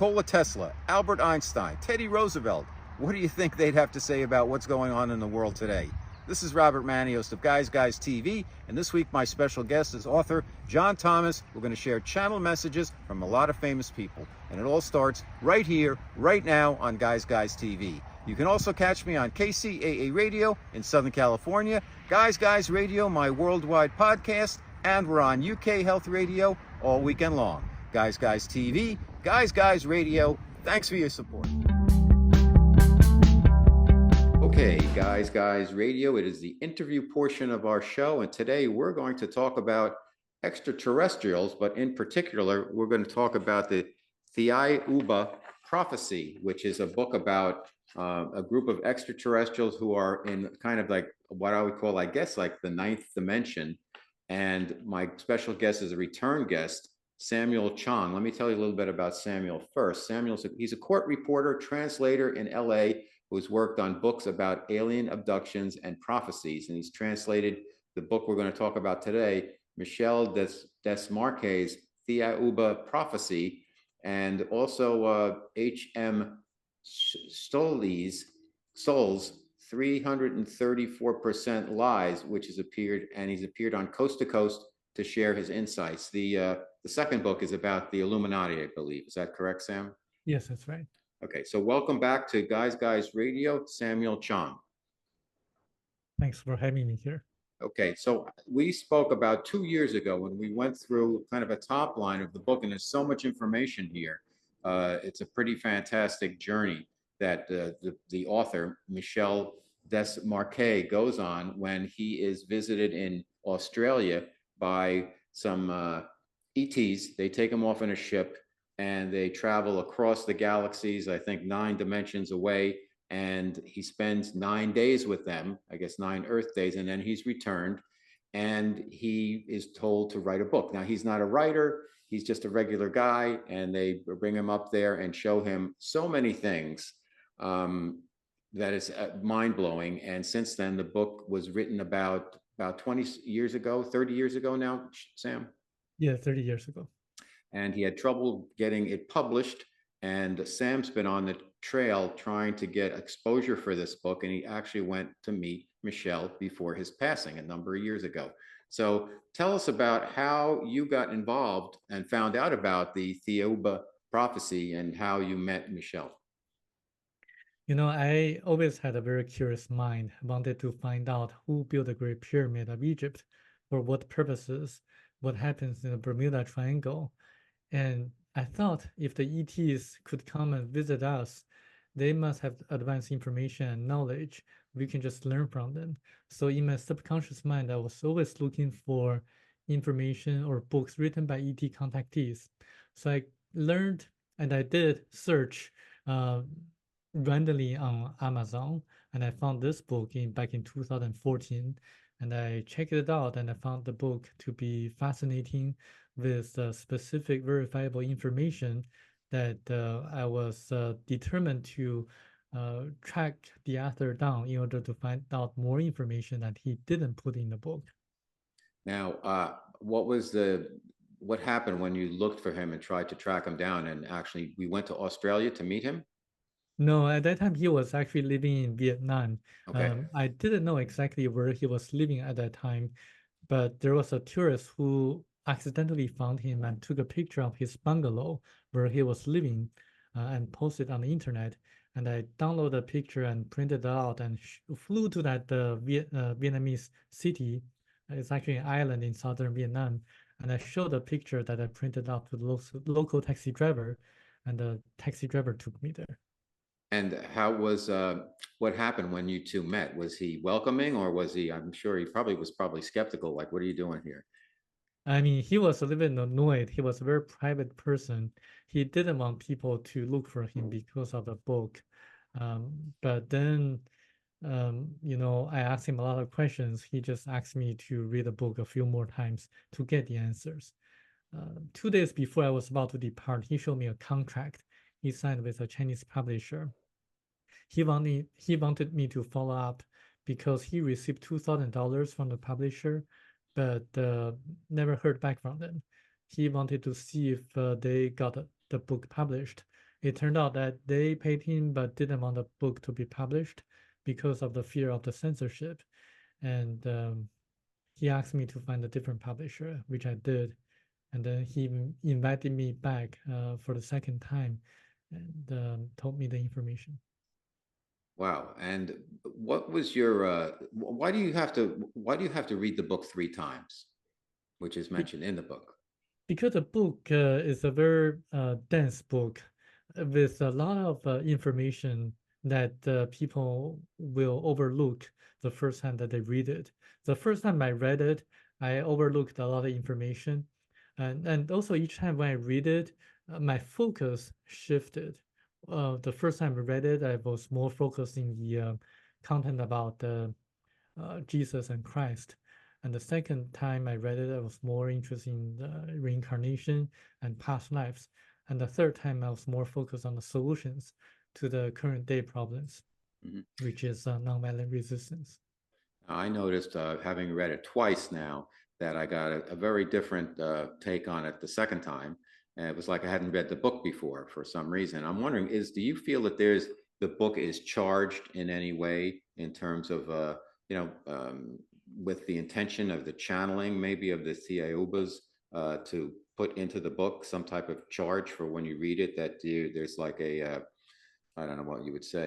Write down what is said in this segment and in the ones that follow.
Nikola Tesla, Albert Einstein, Teddy Roosevelt. What do you think they'd have to say about what's going on in the world today? This is Robert Manni, host of Guys TV, and this week my special guest is author John Thomas. We're going to share channel messages from a lot of famous people, and it all starts right here, right now on Guys TV. You can also catch me on KCAA Radio in Southern California, Guys Radio, my worldwide podcast, and we're on UK Health Radio all weekend long. Guys TV, Guys Radio, thanks for your support. Okay, Guys Radio, it is the interview portion of our show, and today we're going to talk about extraterrestrials, but in particular, we're going to talk about the Thiaoouba Prophecy, which is a book about a group of extraterrestrials who are in kind of like what I would call, I guess, like the ninth dimension. And my special guest is a return guest, Samuel Chong. Let me tell you a little bit about Samuel first. He's a court reporter, translator in LA, who's worked on books about alien abductions and prophecies. And he's translated the book we're going to talk about today, Michel Desmarquet's Thiaoouba Prophecy, and also H.M. Stoll's 334% Lies, which has appeared, and he's appeared on Coast to Coast to share his insights. The second book is about the Illuminati, I believe. Is that correct, Sam? Yes, that's right. Okay, so welcome back to Guys Radio, Samuel Chong. Thanks for having me here. Okay, so we spoke about 2 years ago when we went through kind of a top line of the book, and there's so much information here. It's a pretty fantastic journey that the author, Michel Desmarquet, goes on when he is visited in Australia by some ETs. They take him off in a ship and they travel across the galaxies, I think 9 dimensions away, and he spends 9 days with them, I guess 9 Earth days, and then he's returned and he is told to write a book. Now, he's not a writer, he's just a regular guy, and they bring him up there and show him so many things that is mind-blowing. And since then, the book was written about 20 years ago, 30 years ago now, Sam? Yeah, 30 years ago. And he had trouble getting it published. And Sam's been on the trail trying to get exposure for this book. And he actually went to meet Michel before his passing a number of years ago. So tell us about how you got involved and found out about the Thiaoouba Prophecy and how you met Michel. You know, I always had a very curious mind, wanted to find out who built the Great Pyramid of Egypt, for what purposes, what happens in the Bermuda Triangle. And I thought if the ETs could come and visit us, they must have advanced information and knowledge. We can just learn from them. So in my subconscious mind, I was always looking for information or books written by ET contactees. So I learned and I did search randomly on Amazon, and I found this book back in 2014, and I checked it out, and I found the book to be fascinating with specific verifiable information that I was determined to track the author down in order to find out more information that he didn't put in the book. Now, what happened when you looked for him and tried to track him down? And actually, we went to Australia to meet him? No, at that time he was actually living in Vietnam. Okay. I didn't know exactly where he was living at that time, but there was a tourist who accidentally found him and took a picture of his bungalow where he was living and posted on the internet. And I downloaded the picture and printed it out and flew to that Vietnamese city. It's actually an island in southern Vietnam. And I showed a picture that I printed out to the local taxi driver, and the taxi driver took me there. And what happened when you two met? Was he welcoming, or was he, I'm sure he was probably skeptical, like, what are you doing here? I mean, he was a little bit annoyed. He was a very private person. He didn't want people to look for him because of the book. But then, you know, I asked him a lot of questions. He just asked me to read the book a few more times to get the answers. 2 days before I was about to depart, he showed me a contract he signed with a Chinese publisher. He wanted me to follow up because he received $2,000 from the publisher, but never heard back from them. He wanted to see if they got the book published. It turned out that they paid him but didn't want the book to be published because of the fear of the censorship. And he asked me to find a different publisher, which I did. And then he invited me back for the second time and told me the information. Wow. And what was why do you have to read the book three times, which is Be- mentioned in the book? because the book is a very dense book with a lot of information that people will overlook the first time that they read it. The first time I read it, I overlooked a lot of information. And also each time when I read it, my focus shifted. The first time I read it, I was more focused in the content about Jesus and Christ. And the second time I read it, I was more interested in reincarnation and past lives. And the third time, I was more focused on the solutions to the current day problems, Mhm. which is nonviolent resistance. I noticed, having read it twice now, that I got a very different take on it the second time. And it was like I hadn't read the book before for some reason. I'm wondering, do you feel that the book is charged in any way in terms of, you know, with the intention of the channeling, maybe of the Thiaoubas, to put into the book some type of charge for when you read it, that there's like I don't know what you would say,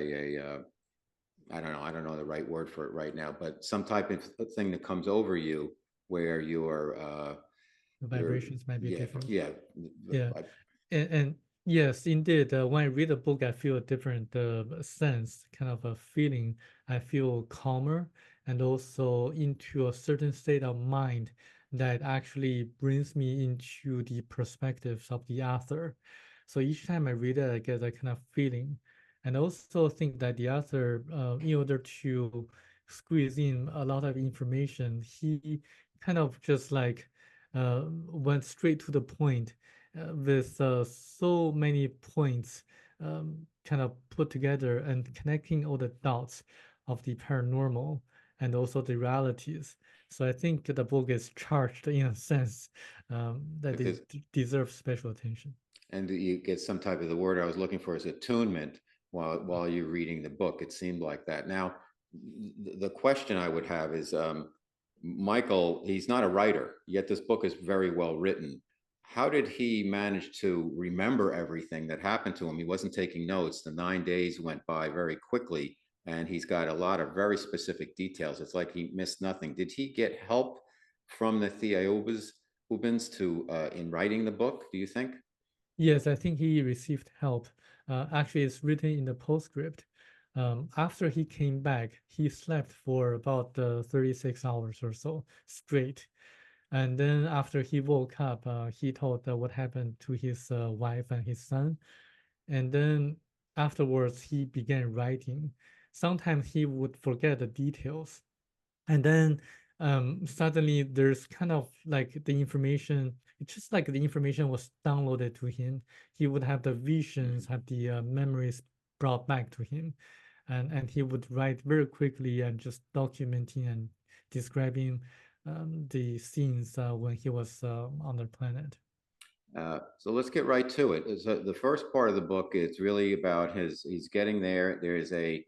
I don't know the right word for it right now, but some type of thing that comes over you where The you're, vibrations might be yeah, different. yeah, Yeah. I, And yes, indeed, when I read a book, I feel a different sense, kind of a feeling. I feel calmer and also into a certain state of mind that actually brings me into the perspectives of the author. So each time I read it, I get a kind of feeling. And I also think that the author, in order to squeeze in a lot of information, he kind of just like went straight to the point with so many points kind of put together and connecting all the dots of the paranormal and also the realities. So I think the book is charged in a sense that it because deserves special attention. and you get some type of, the word I was looking for is attunement while you're reading the book. It seemed like that. Now, the question I would have is, Michael, he's not a writer, yet this book is very well written. How did he manage to remember everything that happened to him? He wasn't taking notes. The 9 days went by very quickly, and he's got a lot of very specific details. It's like he missed nothing. Did he get help from the Thiaoubans to in writing the book, do you think? Yes, I think he received help. Actually, it's written in the postscript. After he came back, he slept for about 36 hours or so straight. And then after he woke up, he told what happened to his wife and his son. And then afterwards, he began writing. Sometimes he would forget the details, and then suddenly there's kind of like the information, it's just like the information was downloaded to him. He would have the visions, have the memories brought back to him, and he would write very quickly and just documenting and describing the scenes when he was on the planet. So let's get right to it. So the first part of the book is really about he's getting there. There's a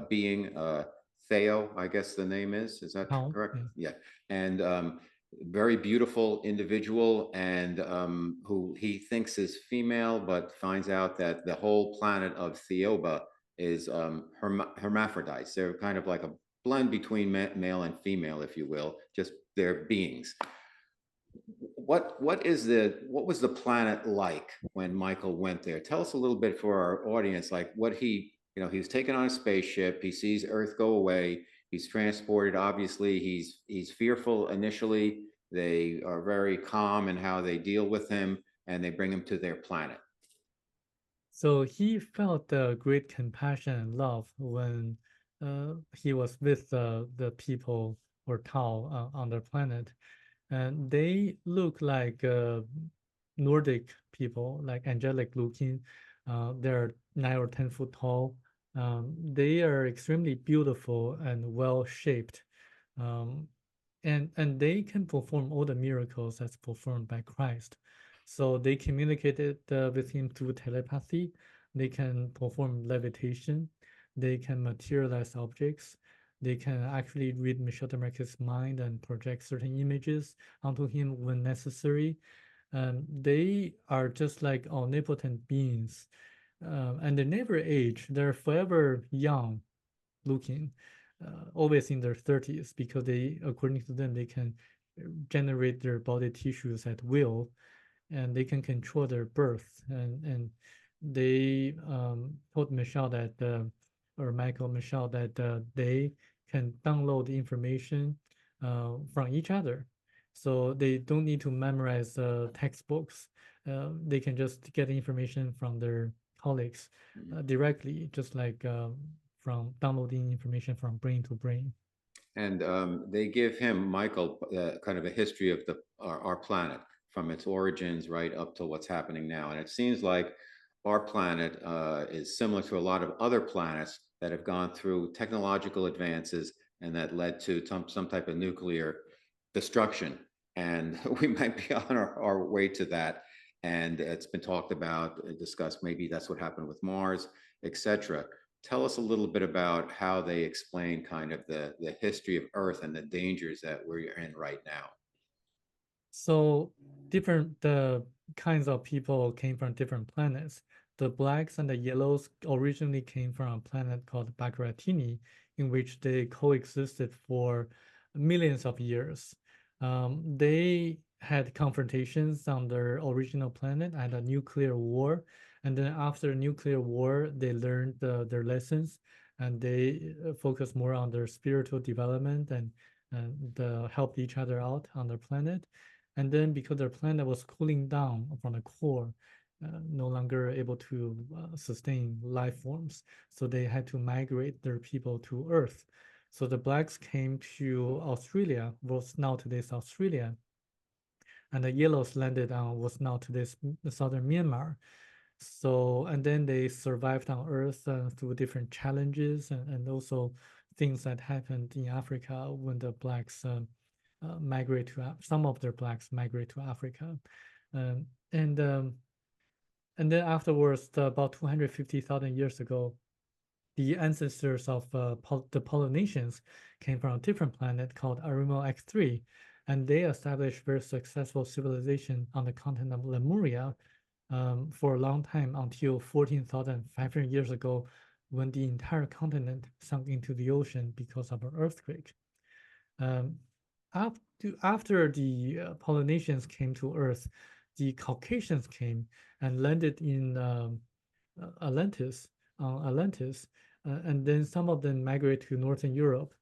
being, Theo, I guess the name is. Is that How? correct? Yeah. Yeah. And very beautiful individual, and who he thinks is female, but finds out that the whole planet of Theoba is hermaphrodites. They're kind of like a blend between male and female, if you will, just they're beings. What was the planet like when Michael went there? Tell us a little bit for our audience, like what he was taken on a spaceship, he sees Earth go away, he's transported, obviously he's fearful initially, they are very calm in how they deal with him, and they bring him to their planet. So he felt great compassion and love when he was with the people or Tao on the planet. And they look like Nordic people, like angelic looking. They're 9 or 10 foot tall. They are extremely beautiful and well shaped. Um, and they can perform all the miracles that's performed by Christ. So they communicated with him through telepathy. They can perform levitation. They can materialize objects. They can actually read Michel Desmarquet's mind and project certain images onto him when necessary. They are just like omnipotent beings, and they never age. They're forever young looking, always in their 30s, because they, according to them, they can generate their body tissues at will, and they can control their birth. And they told Michelle that, or Michael Michelle, that they can download information from each other. So they don't need to memorize textbooks. They can just get information from their colleagues directly, just like from downloading information from brain to brain. And they give him, Michael, kind of a history of our planet from its origins right up to what's happening now. And it seems like our planet is similar to a lot of other planets that have gone through technological advances and that led to some type of nuclear destruction. And we might be on our way to that. And it's been talked about, discussed, maybe that's what happened with Mars, etc. Tell us a little bit about how they explain kind of the history of Earth and the dangers that we're in right now. So different the kinds of people came from different planets. The blacks and the yellows originally came from a planet called Bagratini, in which they coexisted for millions of years. They had confrontations on their original planet and a nuclear war. And then after nuclear war, they learned their lessons, and they focused more on their spiritual development, and helped each other out on their planet. And then because their planet was cooling down from the core, no longer able to sustain life forms, so they had to migrate their people to Earth. So the blacks came to Australia, was now today's Australia, and the yellows landed on what's now today's southern Myanmar. So, and then they survived on Earth through different challenges, and also things that happened in Africa when the blacks migrate to, some of their blacks migrate to Africa. Um, and um, and then afterwards, about 250,000 years ago, the ancestors of the Polynesians came from a different planet called Arimo X3, and they established very successful civilization on the continent of Lemuria for a long time, until 14,500 years ago, when the entire continent sunk into the ocean because of an earthquake. Um, after the Polynesians came to Earth, the Caucasians came and landed in Atlantis, and then some of them migrated to Northern Europe,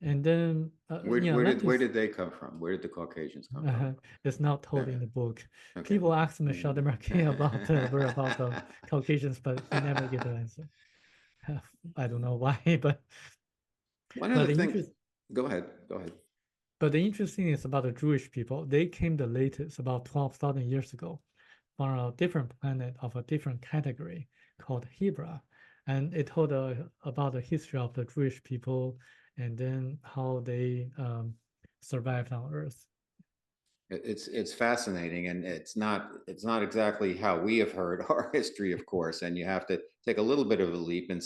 and then Where Atlantis. did they come from? Where did the Caucasians come from? It's not told in the book. Okay. People ask Michel Desmarquet about the whereabouts of Caucasians, but he never get an answer. I don't know why, but One of but the the things, interest go ahead, go ahead. but the interesting is about the Jewish people. They came the latest, about 12,000 years ago, from a different planet of a different category called Hebra, and it told about the history of the Jewish people, and then how they survived on Earth. It's fascinating, and it's not exactly how we have heard our history, of course. And you have to take a little bit of a leap and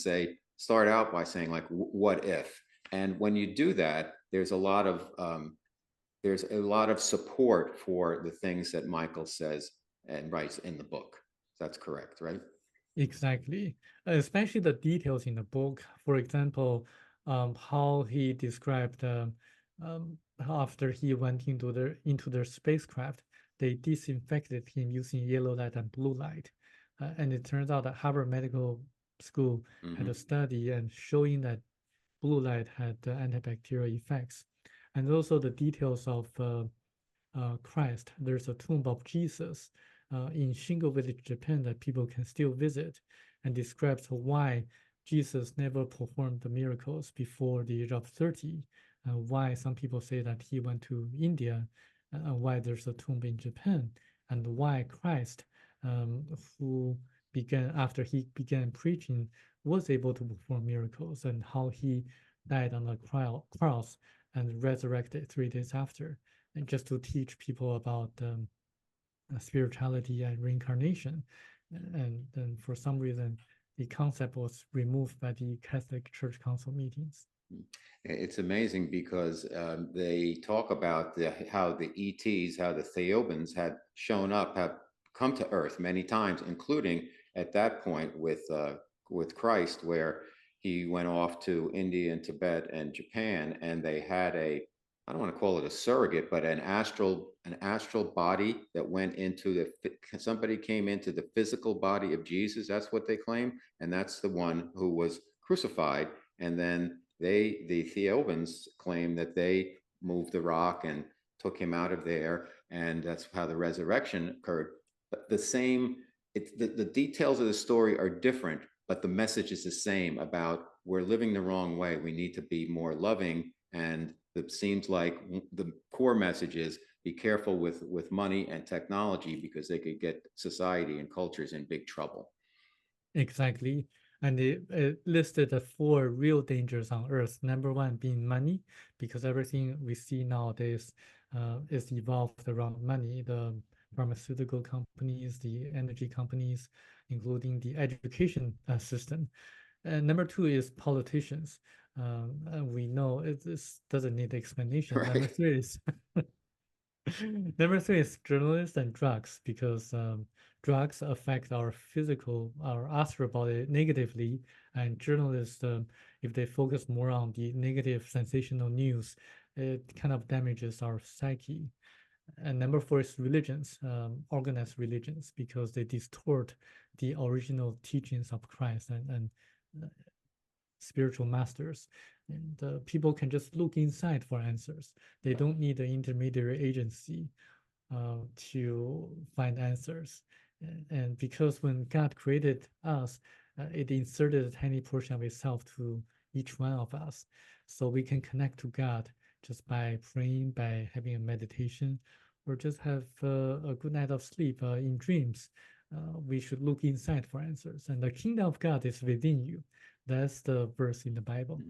start out by saying like, what if? And when you do that, there's a lot of support for the things that Michael says and writes in the book. That's correct, right? Exactly, especially the details in the book. For example, how he described after he went into their spacecraft, they disinfected him using yellow light and blue light, and it turns out that Harvard Medical School had a study and showing that blue light had antibacterial effects, and also the details of Christ. There's a tomb of Jesus in Shingo Village, Japan, that people can still visit, and describes why Jesus never performed the miracles before the age of 30, why some people say that he went to India, why there's a tomb in Japan, and why Christ, who began after he began preaching, was able to perform miracles, and how he died on the cross and resurrected 3 days after, and just to teach people about spirituality and reincarnation. And then for some reason, the concept was removed by the Catholic Church Council meetings. It's amazing because they talk about how the ETs, how the Theobans had shown up, have come to Earth many times, including at that point with Christ, where he went off to India and Tibet and Japan, and they had I don't want to call it a surrogate, but an astral body that went into somebody came into the physical body of Jesus. That's what they claim, and that's the one who was crucified, and then the Theobans claim that they moved the rock and took him out of there, and that's how the resurrection occurred. But the details of the story are different, but the message is the same about we're living the wrong way. We need to be more loving, and it seems like the core message is be careful with money and technology because they could get society and cultures in big trouble. Exactly. And it listed the four real dangers on Earth. Number one being money, because everything we see nowadays is evolved around money. The pharmaceutical companies, the energy companies, including the education system. And number two is politicians. We know this doesn't need explanation. Number Right. three is number three is journalists and drugs, because drugs affect our astral body negatively, and journalists, if they focus more on the negative sensational news, it kind of damages our psyche. And number four is religions, organized religions, because they distort the original teachings of Christ and uh, spiritual masters. And people can just look inside for answers. They don't need an intermediary agency to find answers. And because when God created us, it inserted a tiny portion of itself to each one of us. So we can connect to God just by praying, by having a meditation, or just have a good night of sleep in dreams. We should look inside for answers. And the kingdom of God is within you. That's the verse in the Bible.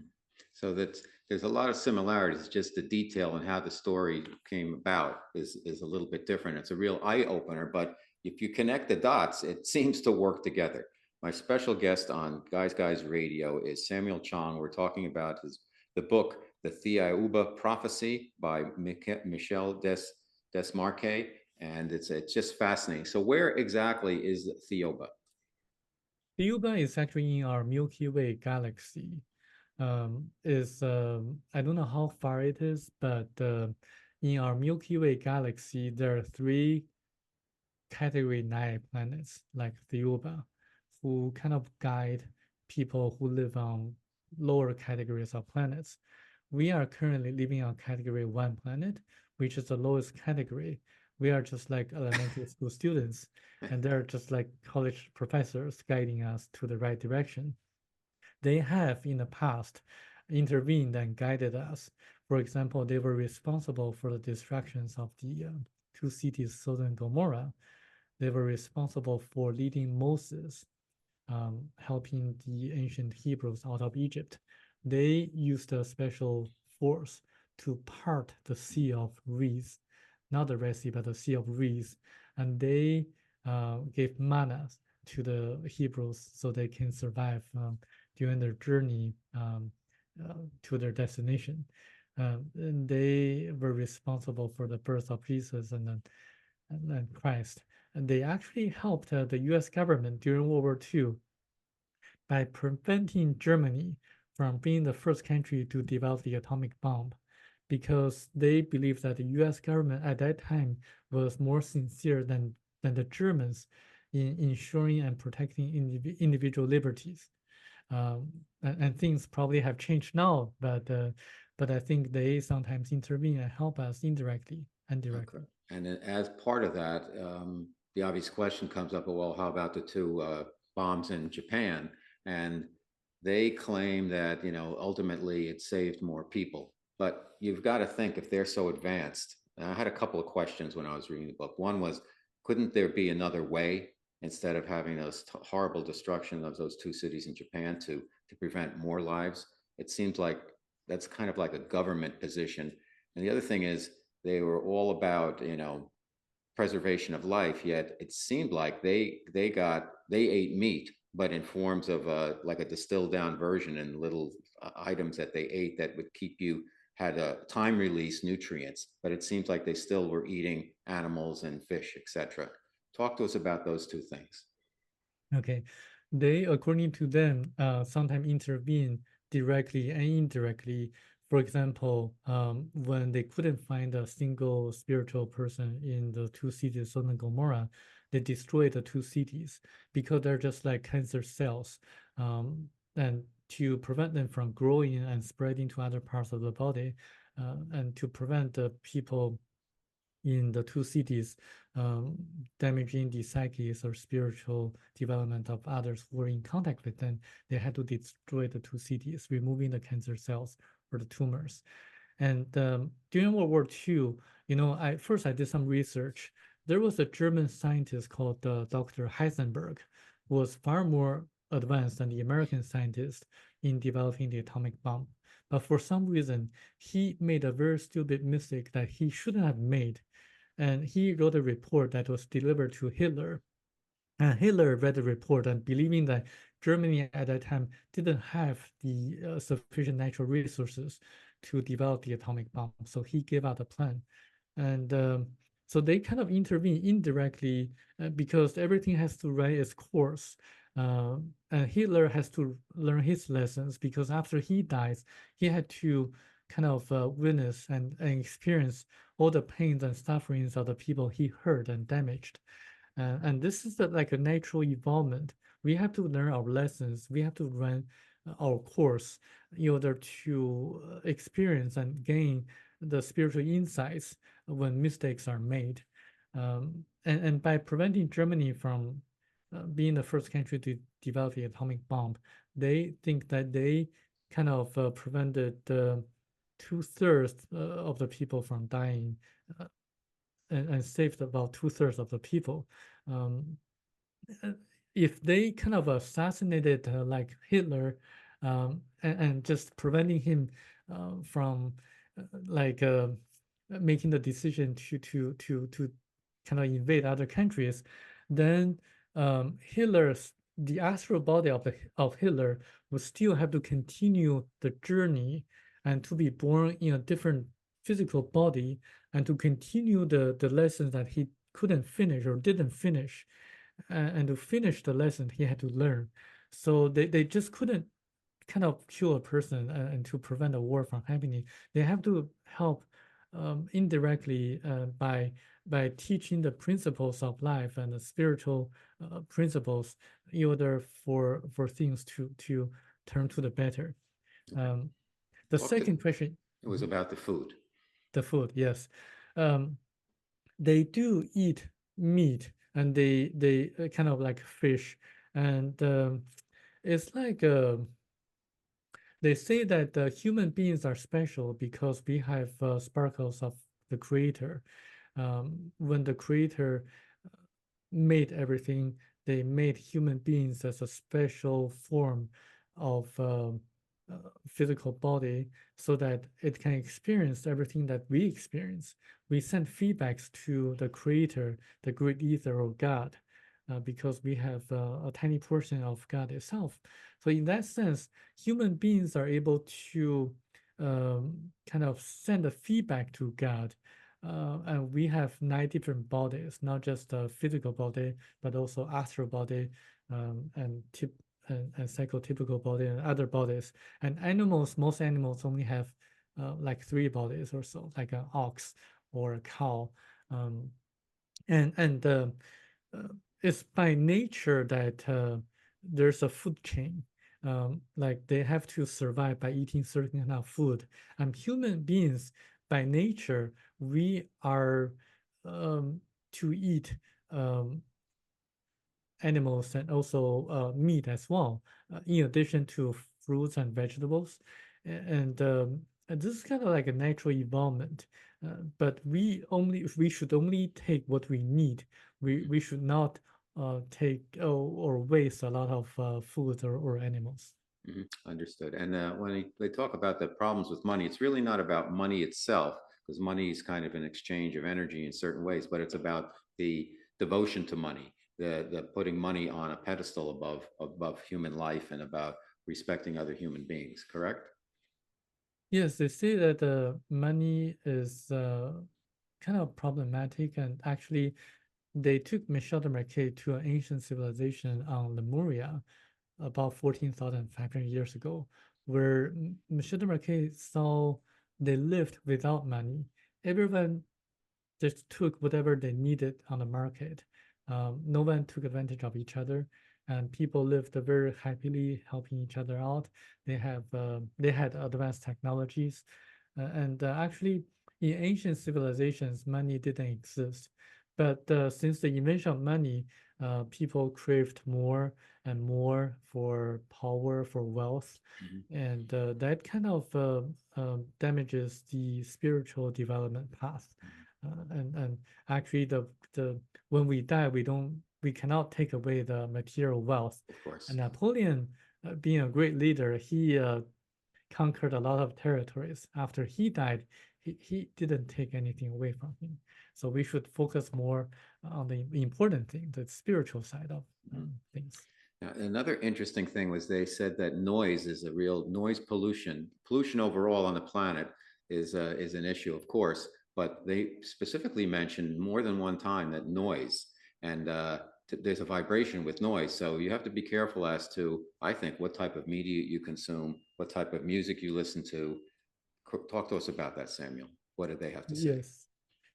So there's a lot of similarities. Just the detail and how the story came about is a little bit different. It's a real eye opener, but if you connect the dots, it seems to work together. My special guest on Guys Radio is Samuel Chong. We're talking about the book, The Thiaoouba Prophecy by Michel Desmarquet, and it's just fascinating. So where exactly is Thiaoouba? Thiaoouba is actually in our Milky Way galaxy. Is I don't know how far it is, but in our Milky Way galaxy, there are three Category 9 planets like Thiaoouba, who kind of guide people who live on lower categories of planets. We are currently living on Category 1 planet, which is the lowest category. We are just like elementary school students, and they're just like college professors guiding us to the right direction. They have in the past intervened and guided us. For example, they were responsible for the destructions of the two cities, Sodom and Gomorrah. They were responsible for leading Moses, helping the ancient Hebrews out of Egypt. They used a special force to part the Sea of Reeds, not the Red Sea, but the Sea of Reeds, and they gave manna to the Hebrews so they can survive during their journey to their destination. And they were responsible for the birth of Jesus and Christ. And they actually helped the US government during World War II by preventing Germany from being the first country to develop the atomic bomb, because they believed that the US government at that time was more sincere than the Germans in ensuring and protecting individual liberties. And things probably have changed now, but I think they sometimes intervene and help us indirectly and directly. Okay. And then as part of that, the obvious question comes up, well, how about the two bombs in Japan? And they claim that, ultimately it saved more people. But you've got to think if they're so advanced. And I had a couple of questions when I was reading the book. One was, couldn't there be another way instead of having those horrible destruction of those two cities in Japan to prevent more lives? It seems like that's kind of like a government position. And the other thing is, they were all about, preservation of life, yet it seemed like they ate meat, but in forms of like a distilled down version and little items that they ate that would keep you had a time release nutrients, but it seems like they still were eating animals and fish, etc. Talk to us about those two things. Okay. They, according to them, sometimes intervene directly and indirectly. For example, when they couldn't find a single spiritual person in the two cities, Sodom and Gomorrah, they destroyed the two cities because they're just like cancer cells. And to prevent them from growing and spreading to other parts of the body, and to prevent the people in the two cities, um, damaging the psyches or spiritual development of others who were in contact with them, they had to destroy the two cities, removing the cancer cells or the tumors. And during World War II, I did some research. There was a German scientist called Dr. Heisenberg, who was far more advanced than the American scientist in developing the atomic bomb. But for some reason, he made a very stupid mistake that he shouldn't have made. And he wrote a report that was delivered to Hitler. And Hitler read the report and believing that Germany at that time didn't have the sufficient natural resources to develop the atomic bomb. So he gave out a plan. And so they kind of intervene indirectly because everything has to run its course. And Hitler has to learn his lessons because after he dies, he had to kind of witness and experience all the pains and sufferings of the people he hurt and damaged. And this is like a natural evolvement. We have to learn our lessons. We have to run our course in order to experience and gain the spiritual insights when mistakes are made. And by preventing Germany from being the first country to develop the atomic bomb, they think that they kind of prevented two-thirds of the people from dying, and saved about two-thirds of the people. Um, if they kind of assassinated like Hitler, and just preventing him from like making the decision to kind of invade other countries, then Hitler's the astral body of Hitler would still have to continue the journey and to be born in a different physical body and to continue the lessons that he couldn't finish or didn't finish, and to finish the lesson he had to learn. So they just couldn't kind of kill a person and to prevent a war from happening. They have to help indirectly by teaching the principles of life and the spiritual principles in order for things to turn to the better. Um, the Talk to, second question, it was about the food. the food, yes. Um, they do eat meat and they kind of like fish, and it's like they say that human beings are special because we have sparkles of the creator. When the creator made everything, they made human beings as a special form of physical body so that it can experience everything that we experience. We send feedbacks to the creator, the great ether or God, because we have a tiny portion of God itself. So in that sense, human beings are able to kind of send a feedback to God. And we have 9 different bodies, not just the physical body, but also astral body, and psychotypical body and other bodies. And most animals only have like 3 bodies or so, like an ox or a cow. Um, and it's by nature that there's a food chain. Like they have to survive by eating certain kind of food. And human beings, by nature, we are to eat um, animals and also meat as well, in addition to fruits and vegetables. And this is kind of like a natural evolvement. But we should only take what we need. We should not take or waste a lot of foods or animals. Understood. And when they talk about the problems with money, it's really not about money itself, because money is kind of an exchange of energy in certain ways, but it's about the devotion to money, the putting money on a pedestal above human life and about respecting other human beings, correct? Yes, they say that money is kind of problematic, and actually, they took Michel Desmarquet to an ancient civilization on Lemuria about 14,500 years ago, where Michel Desmarquet saw they lived without money. Everyone just took whatever they needed on the market. No one took advantage of each other, and people lived very happily, helping each other out. They had advanced technologies, and actually, in ancient civilizations, money didn't exist. But since the invention of money, people craved more and more for power, for wealth, Mm-hmm. and that kind of damages the spiritual development path. And actually, the when we die, we cannot take away the material wealth. Of course. And Napoleon, being a great leader, he conquered a lot of territories. After he died, he didn't take anything away from him. So we should focus more on the important thing, the spiritual side of things. Now, another interesting thing was they said that noise is a real noise pollution. Pollution overall on the planet is an issue, of course, but they specifically mentioned more than one time that noise and there's a vibration with noise. So you have to be careful as to, I think, what type of media you consume, what type of music you listen to. Talk to us about that, Samuel. What did they have to say? Yes.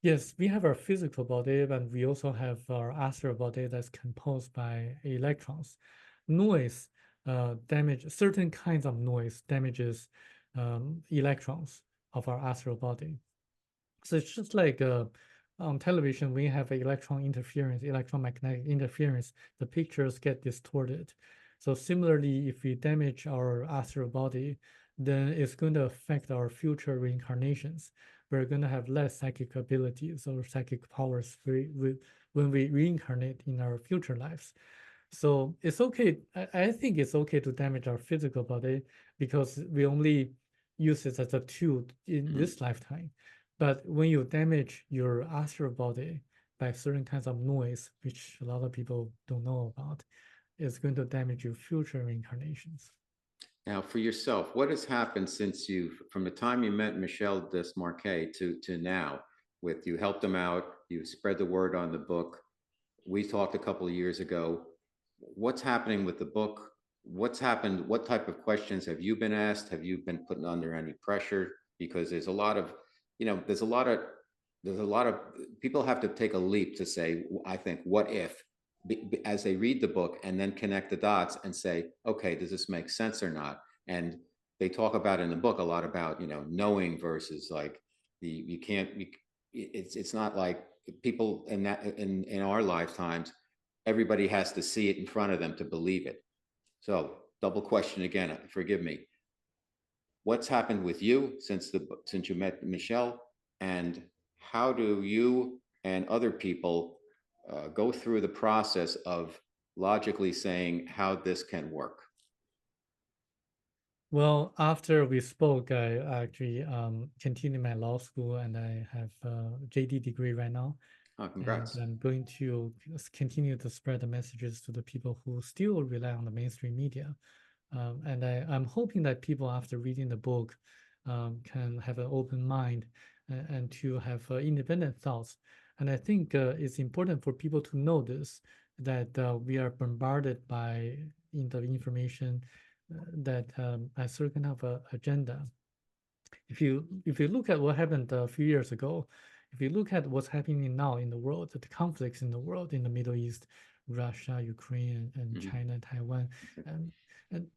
Yes, we have our physical body, and we also have our astral body that's composed by electrons. Noise damage certain kinds of noise damages electrons of our astral body. So it's just like on television, we have electron interference, electromagnetic interference, the pictures get distorted. So similarly, if we damage our astral body, then it's going to affect our future reincarnations. We're going to have less psychic abilities or psychic powers when we reincarnate in our future lives. So it's okay. I think it's okay to damage our physical body because we only use it as a tool in this lifetime. But when you damage your astral body by certain kinds of noise, which a lot of people don't know about, it's going to damage your future reincarnations. Now, for yourself, what has happened since from the time you met Michel Desmarquet to now? With you helped him out, you spread the word on the book. We talked a couple of years ago. What's happening with the book? What's happened? What type of questions have you been asked? Have you been put under any pressure? Because there's a lot of, there's a lot of people have to take a leap to say, I think, what if? As they read the book and then connect the dots and say, okay, does this make sense or not? And they talk about in the book a lot about, knowing versus like you can't, it's not like people in our lifetimes, everybody has to see it in front of them to believe it. So double question again, forgive me. What's happened with you since you met Michel, and how do you and other people go through the process of logically saying how this can work? Well, after we spoke, I actually continued my law school and I have a JD degree right now. Oh, And congrats. I'm going to continue to spread the messages to the people who still rely on the mainstream media. And I'm hoping that people, after reading the book, can have an open mind and to have independent thoughts. And I think it's important for people to know this, that we are bombarded by the information that has certain kind of agenda. If you look at what happened a few years ago, if you look at what's happening now in the world, the conflicts in the world, in the Middle East, Russia, Ukraine, and Mhm. China and Taiwan, Okay. and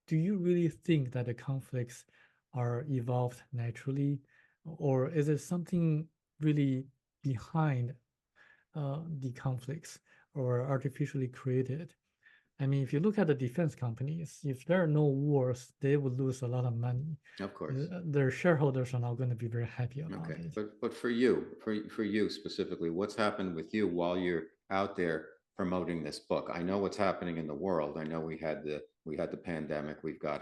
do you really think that the conflicts are evolved naturally, or is it something really behind the conflicts or artificially created? I mean, if you look at the defense companies, if there are no wars, they would lose a lot of money. Of course. Their shareholders are not going to be very happy about Okay. it. But for you specifically, what's happened with you while you're out there promoting this book? I know what's happening in the world. I know we had the pandemic. We've got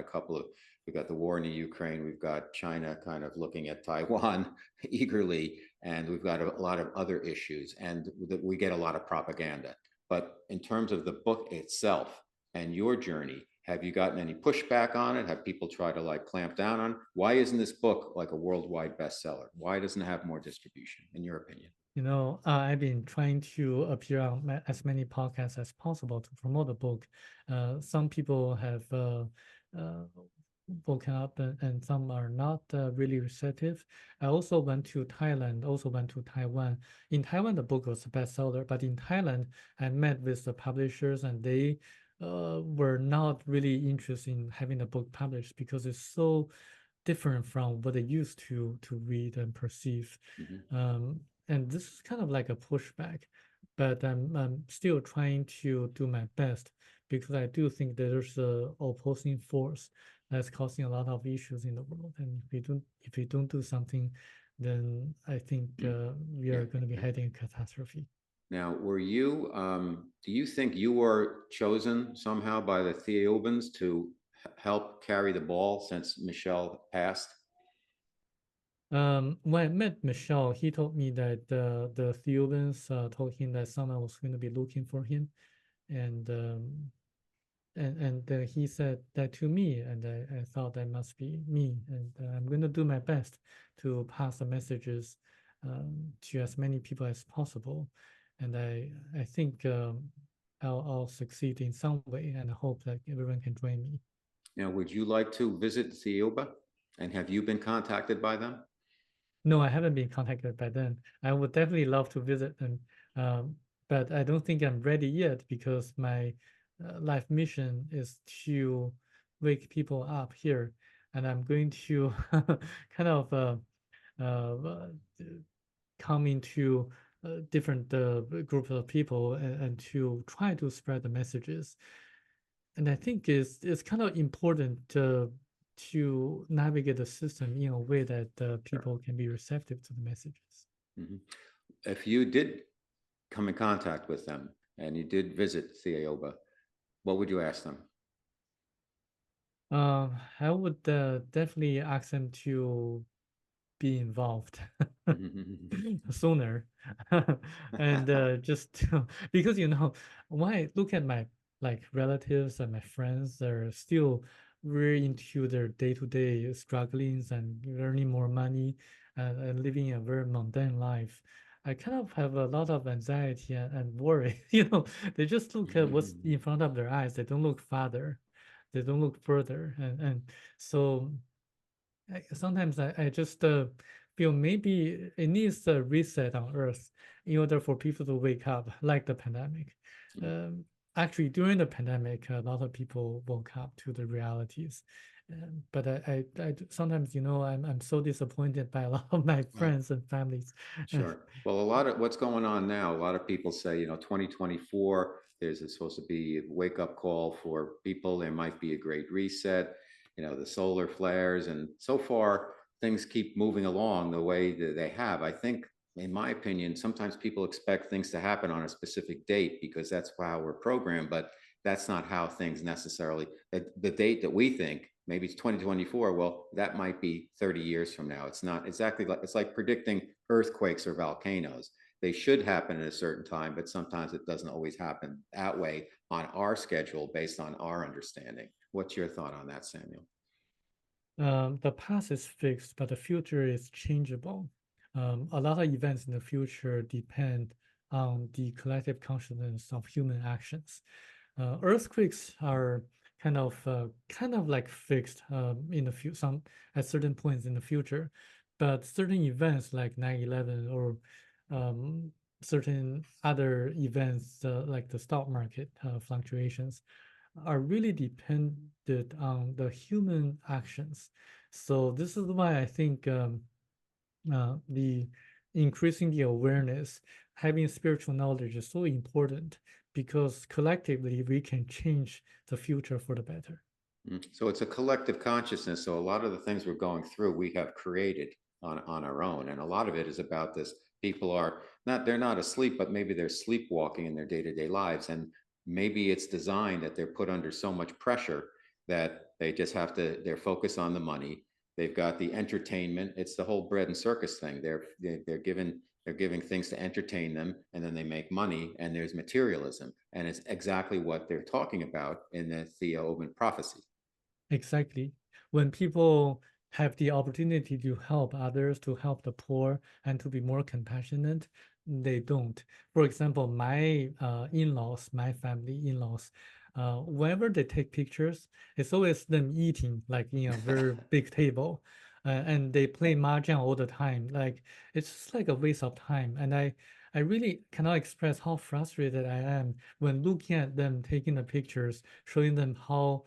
we got the war in the Ukraine. We've got China kind of looking at Taiwan eagerly, and we've got a lot of other issues, and we get a lot of propaganda. But in terms of the book itself and your journey, have you gotten any pushback on it? Have people tried to like clamp down on? Why isn't this book like a worldwide bestseller? Why doesn't it have more distribution, in your opinion? I've been trying to appear on as many podcasts as possible to promote the book. Some people have uh, woken up, and some are not really receptive. I also went to Thailand, also went to Taiwan. In Taiwan, the book was a bestseller, but in Thailand, I met with the publishers, and they were not really interested in having the book published because it's so different from what they used to read and perceive. Mm-hmm. And this is kind of like a pushback, but I'm still trying to do my best because I do think there's a opposing force that's causing a lot of issues in the world. And if we don't do something, then I think we Yeah. are going to be heading a catastrophe. Now, do you think you were chosen somehow by the Thiaoubans to help carry the ball since Michel passed? When I met Michelle, he told me that the Theobans told him that someone was going to be looking for him, and he said that to me, and I thought that must be me, and I'm going to do my best to pass the messages to as many people as possible, and I think I'll succeed in some way, and I hope that everyone can join me. Now, would you like to visit Thiaouba? And have you been contacted by them? No, I haven't been contacted by them. I would definitely love to visit them, um, but I don't think I'm ready yet because my life mission is to wake people up here, and I'm going to kind of uh, come into different groups of people and to try to spread the messages. And I think it's kind of important to navigate the system in a way that Sure. people can be receptive to the messages. Mhm. If you did come in contact with them and you did visit Thiaoba, what would you ask them? I would definitely ask them to be involved sooner, and just because when I look at my like relatives and my friends, they're still very into their day-to-day strugglings and earning more money and living a very mundane life. I kind of have a lot of anxiety and worry. They just look at what's in front of their eyes. They don't look farther. They don't look further, and so sometimes I just feel maybe it needs a reset on Earth in order for people to wake up, like the pandemic. Um, Actually, during the pandemic, a lot of people woke up to the realities. But sometimes, I'm so disappointed by a lot of my Right. friends and families. Sure. Well, a lot of what's going on now, a lot of people say, 2024, there's supposed to be a wake up call for people. There might be a great reset, the solar flares. And so far, things keep moving along the way that they have. I think, in my opinion, sometimes people expect things to happen on a specific date because that's how we're programmed. But that's not how things necessarily, the date that we think, maybe it's 2024, well, that might be 30 years from now. It's not exactly like, it's like predicting earthquakes or volcanoes. They should happen at a certain time, but sometimes it doesn't always happen that way on our schedule based on our understanding. What's your thought on that, Samuel? The past is fixed, but the future is changeable. A lot of events in the future depend on the collective consciousness of human actions. Earthquakes are kind of like fixed in the some at certain points in the future, but certain events like 9/11 or um, certain other events like the stock market fluctuations are really dependent on the human actions. So this is why I think the increasing the awareness, having spiritual knowledge is so important because collectively we can change the future for the better. So it's a collective consciousness. So a lot of the things we're going through, we have created on our own. And a lot of it is about this people are not, they're not asleep, but maybe they're sleepwalking in their day-to-day lives. And maybe it's designed that they're put under so much pressure that they just have to, they're focused on the money. They've got the entertainment. It's the whole bread and circus thing. They're giving things to entertain them, and then they make money, and there's materialism. And it's exactly what they're talking about in the Thiaoouba Prophecy. Exactly. When people have the opportunity to help others, to help the poor, and to be more compassionate, they don't. For example, my in-laws, my family in-laws, whenever they take pictures, it's always them eating, like in a very big table, and they play mahjong all the time. Like it's just like a waste of time. And I really cannot express how frustrated I am when looking at them taking the pictures, showing them how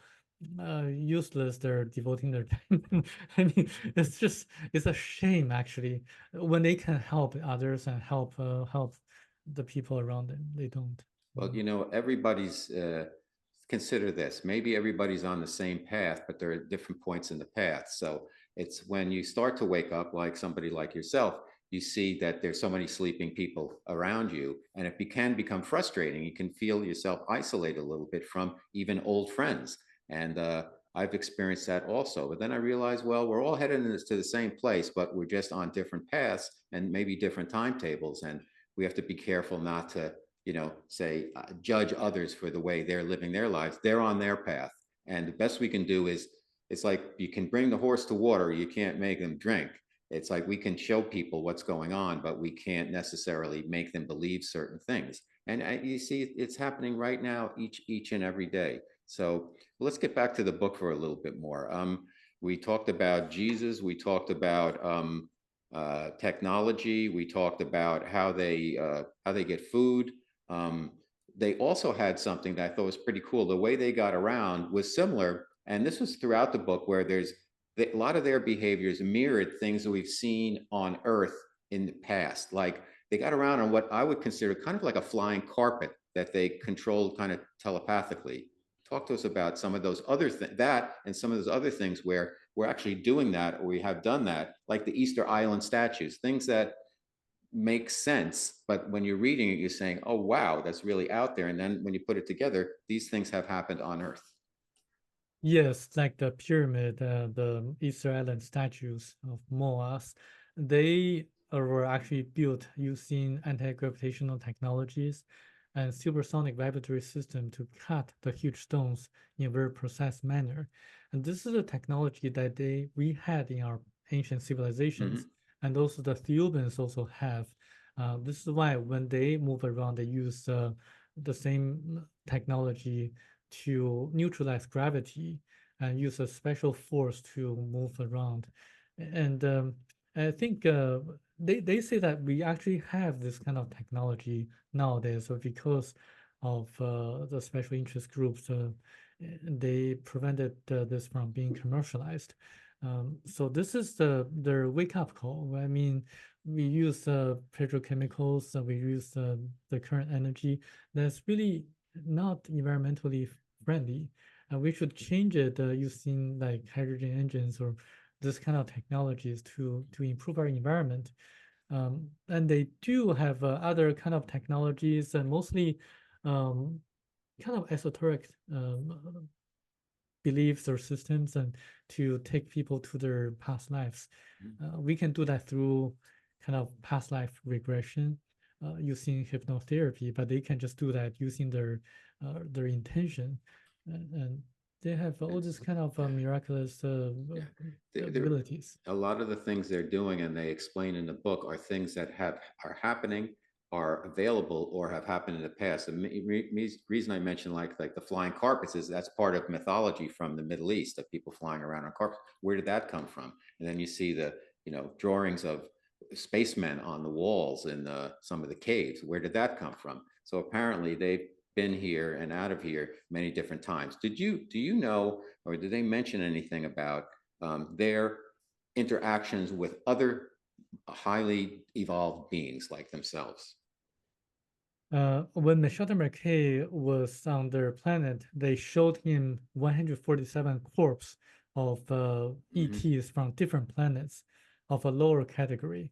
useless they're devoting their time. I mean, it's a shame actually when they can help others and help the people around them. They don't. Well, everybody's, consider this, maybe everybody's on the same path, but there are different points in the path. So it's when you start to wake up, like somebody like yourself, you see that there's so many sleeping people around you, and it can become frustrating. You can feel yourself isolated a little bit from even old friends. And I've experienced that also. But then I realized, well, we're all headed to the same place, but we're just on different paths and maybe different timetables. And we have to be careful not to, say, judge others for the way they're living their lives. They're on their path. And the best we can do is, it's like you can bring the horse to water, you can't make them drink. It's like we can show people what's going on, but we can't necessarily make them believe certain things. And you see, it's happening right now, each and every day. So let's get back to the book for a little bit more. We talked about Jesus. We talked about technology. We talked about how they get food. Um, they also had something that I thought was pretty cool. The way they got around was similar, and this was throughout the book, where a lot of their behaviors mirrored things that we've seen on Earth in the past. Like they got around on what I would consider kind of like a flying carpet that they controlled kind of telepathically. Talk to us about some of those other that and some of those other things where we're actually doing that, or we have done that, like the Easter Island statues, things that make sense, but when you're reading it, you're saying, oh wow, that's really out there. And then when you put it together, these things have happened on Earth. Yes, like the pyramid, the Easter Island statues of Moas, they were actually built using anti-gravitational technologies and supersonic vibratory system to cut the huge stones in a very precise manner. And this is a technology that we had in our ancient civilizations, Mm-hmm. and also the Theobans also have. This is why when they move around, they use the same technology to neutralize gravity and use a special force to move around. And I think they say that we actually have this kind of technology nowadays, so because of the special interest groups, they prevented this from being commercialized. So this is their wake up call. I mean, we use petrochemicals, we use the current energy that's really not environmentally friendly. We should change it using like hydrogen engines or this kind of technologies to improve our environment. And they do have other kind of technologies and mostly um, kind of esoteric beliefs or systems and to take people to their past lives. We can do that through kind of past life regression using hypnotherapy, but they can just do that using their intention, and they have all this kind of miraculous abilities. A lot of the things they're doing and they explain in the book are things that are happening, are available, or have happened in the past. The reason I mentioned like the flying carpets is that's part of mythology from the Middle East, of people flying around on carpets. Where did that come from? And then you see the drawings of spacemen on the walls in some of the caves. Where did that come from? So apparently they've been here and out of here many different times. Do you know, or did they mention anything about their interactions with other highly evolved beings like themselves? When Michel Desmarquet was on their planet, they showed him 147 corpses of Mm-hmm. ETs from different planets of a lower category.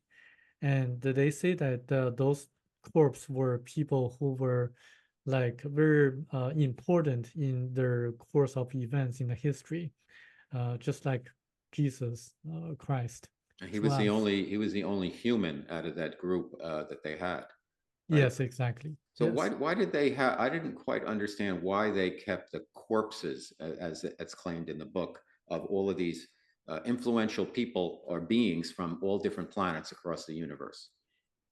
And they say that those corpses were people who were like very important in their course of events in the history, just like Jesus Christ He to was the us. only human out of that group that they had, right? Yes, exactly. So Yes. why did they have? I didn't quite understand why they kept the corpses, as claimed in the book, of all of these influential people or beings from all different planets across the universe.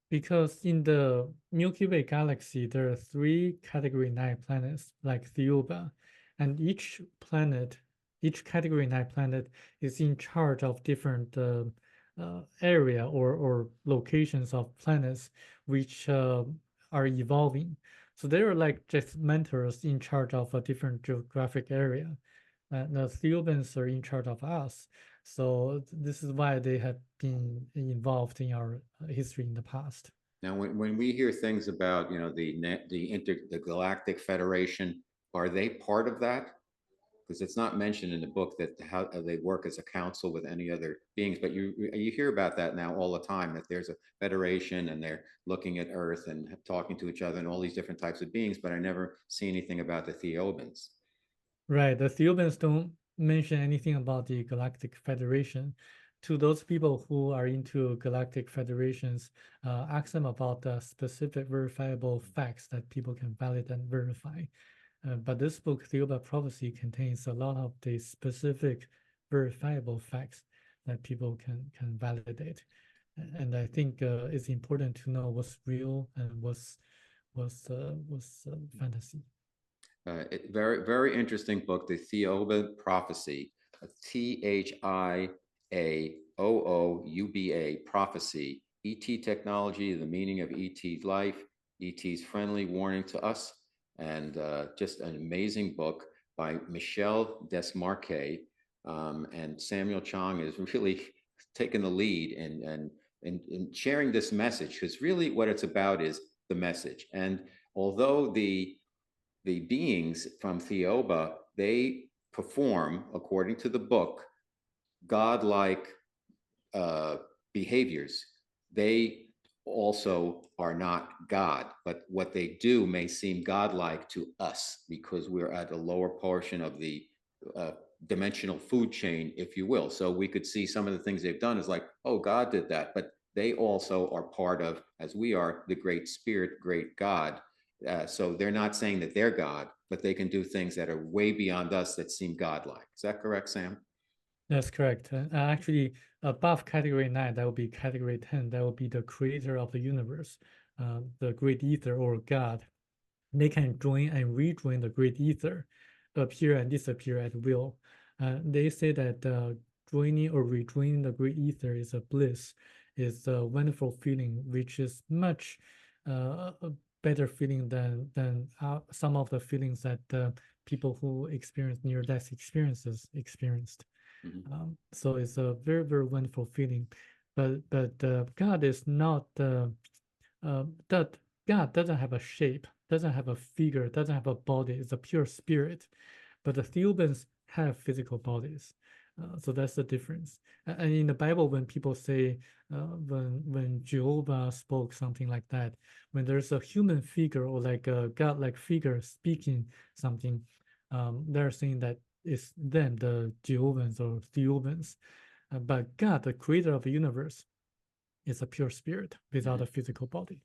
Because in the Milky Way galaxy, there are three Category 9 planets, like Thiaoouba, and each Category 9 planet is in charge of different area or locations of planets which are evolving. So they are like just mentors in charge of a different geographic area. The Thiaoubans are in charge of us. So this is why they have been involved in our history in the past. Now, when we hear things about, the Galactic Federation, are they part of that? Because it's not mentioned in the book that how they work as a council with any other beings, but you hear about that now all the time, that there's a federation and they're looking at Earth and talking to each other and all these different types of beings, but I never see anything about the Theobans. Right. The Theobans don't mention anything about the Galactic Federation. To those people who are into galactic federations, ask them about the specific verifiable facts that people can validate and verify. But this book, Thiaoouba Prophecy, contains a lot of the specific verifiable facts that people can validate. And I think it's important to know what's real and what's fantasy. Very, very interesting book, The Thiaoouba Prophecy, Thiaoouba Prophecy, ET Technology, the meaning of ET life, ET's friendly warning to us, and just an amazing book by Michel Desmarquet. And Samuel Chong is really taking the lead in sharing this message, because really what it's about is the message. And although the beings from Thiaoouba, they perform, according to the book, godlike uh, behaviors. They also are not God, but what they do may seem godlike to us because we're at a lower portion of the uh, dimensional food chain, if you will. So we could see some of the things they've done is like, oh, God did that, but they also are part of, as we are, the great spirit, great God. So they're not saying that they're God, but they can do things that are way beyond us that seem godlike. Is that correct, Sam? That's correct. Actually, above category 9, that would be category 10. That would be the creator of the universe, the great ether or God. They can join and rejoin the great ether, appear and disappear at will. They say that joining or rejoining the great ether is a bliss, is a wonderful feeling, which is much a better feeling than some of the feelings that people who experience near-death experiences experienced. Mhm. So it's a very, very wonderful feeling. But God is not that God doesn't have a shape, doesn't have a figure, doesn't have a body. It's a pure spirit. But the Thebans have physical bodies. So that's the difference. And in the Bible, when people say, when Jehovah spoke something like that, when there's a human figure or like a God-like figure speaking something, they're saying that it's them, the Jehovahans or Theobans. But God, the creator of the universe, is a pure spirit without Mhm. a physical body.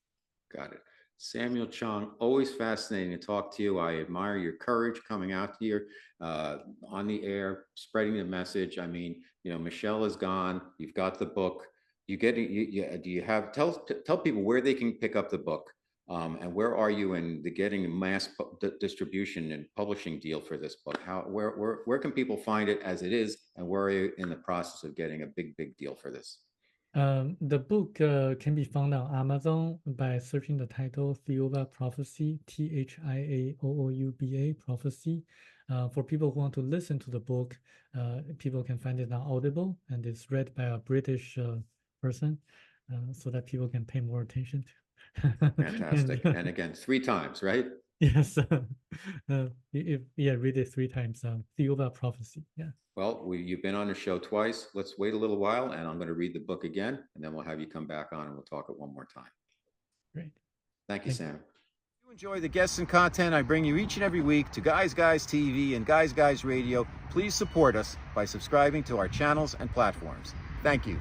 Got it. Samuel Chong, always fascinating to talk to you. I admire your courage coming out here on the air, spreading the message. I mean, Michelle is gone. You've got the book. Do you have, tell people where they can pick up the book, and where are you in the getting a mass distribution and publishing deal for this book? Where can people find it as it is, and where are you in the process of getting a big deal for this? The book can be found on Amazon by searching the title Thiaoouba Prophecy, Thiaoouba Prophecy. For people who want to listen to the book, people can find it on Audible, and it's read by a British person, so that people can pay more attention to. Fantastic. And And again, 3 times, right? Yes. Yeah, read it 3 times. Thiaoouba Prophecy. Yeah, Well, you've been on the show twice. Let's wait a little while, and I'm going to read the book again, and then we'll have you come back on and we'll talk it one more time. great. Thank you, Thank you. Sam. If you enjoy the guests and content I bring you each and every week to Guys TV and Guys Radio, please support us by subscribing to our channels and platforms. Thank you.